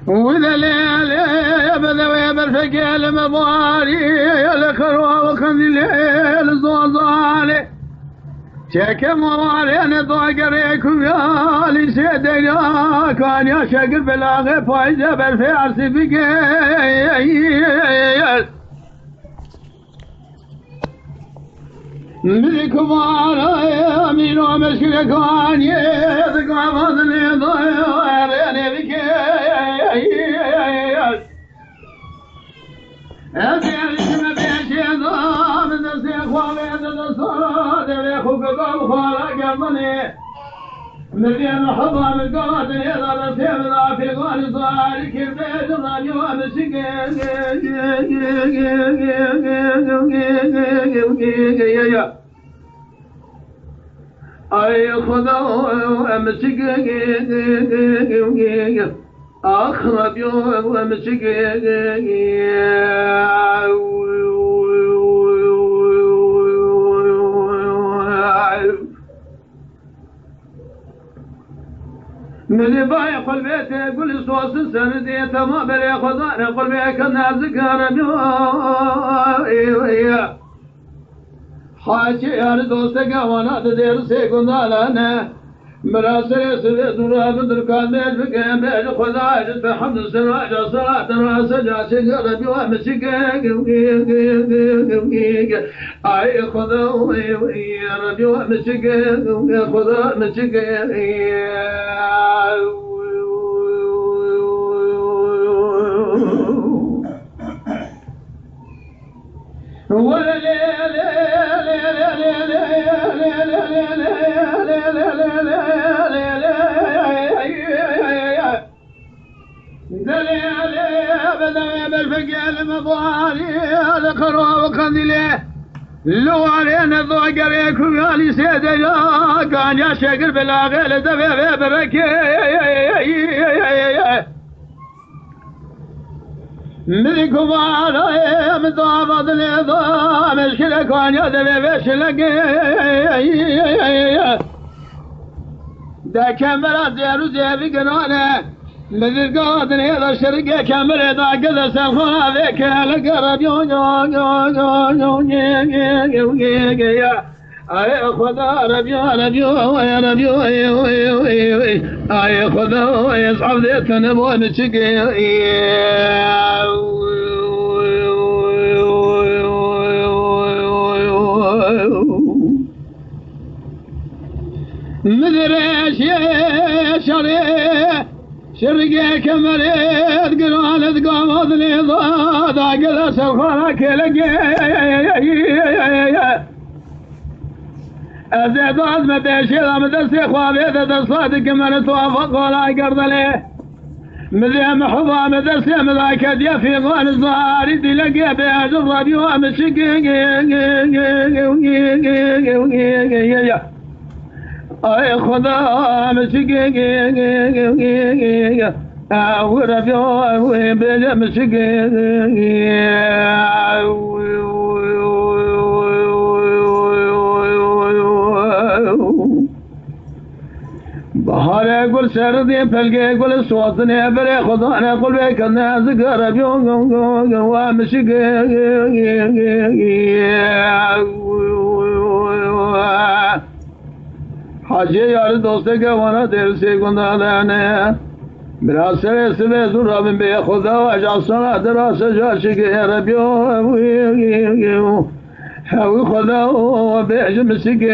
وذا ليل بدوي بالفقه المضاري الخروة وخذ الليل زوزالي شك موالي انا ضاقريكم يا لي سيدنا كان يا شقر بلاغي فايزة بالفارس بقيل ملكم على امين ومشكلة كان يذق عفظني ضياريني بكيل أسير اسم بيشي ضام نسيخ وبيد الصلاة بيخوك قلب خالق قلبني مليان حضا من قراتني إذا نسيب ذا في غالي صالك البيت الراني ومسك أي خذوا أمسك أخرب يوم أمسك من بايق البيت يقول صوص السندية ما بلي خضان يقول بيك الناس كان حاجي يا دوستك وانا تدير سيكون دالانا مراسل سيد راب دركان بيت بكين بيت خداج بحمد السراج صلاة راس جاسي قرب ومسك اي خذوا يا ربي ومسك خذا مسك ولا بالفقه المضاري الخروة وخذله لو علينا ضاقريكم يا لي سيدنا كان يا شقر بلاغي لدفع بركي ملكم على مضابط النظام الشلة كان يدفع بشلقي دا كاميرا زيرو زيبي قنانه مثل قادر هذا الشرقة كامل إذا قد سفها ذيك لقرب أي خذا ربيو يا ربيو أي خذا يصعب ذيك نبون شقي مدريش يا شريح شرقي كمريت قرانت قامت لي ضاد عقل سفرك لقي أزيدات مديشي لمدسي خوابيت الصادق من توافق ولا قرض ليه مذيع محضا مدسي مذاك دي في غان الزهاري دي لقي بياد الراديو ومشي أي خدا مسك ورفيع بلا مسك بحر يقول سردي فلقي يقول صوتني بري خدا يقول بك الناس قرب ومسك حاجی یار دوسته که وانا دل سے گندانے براسل سبه زرابن به خدا و اجاسنا دراس جاشی که ربیو هوی خدا و به جمسی که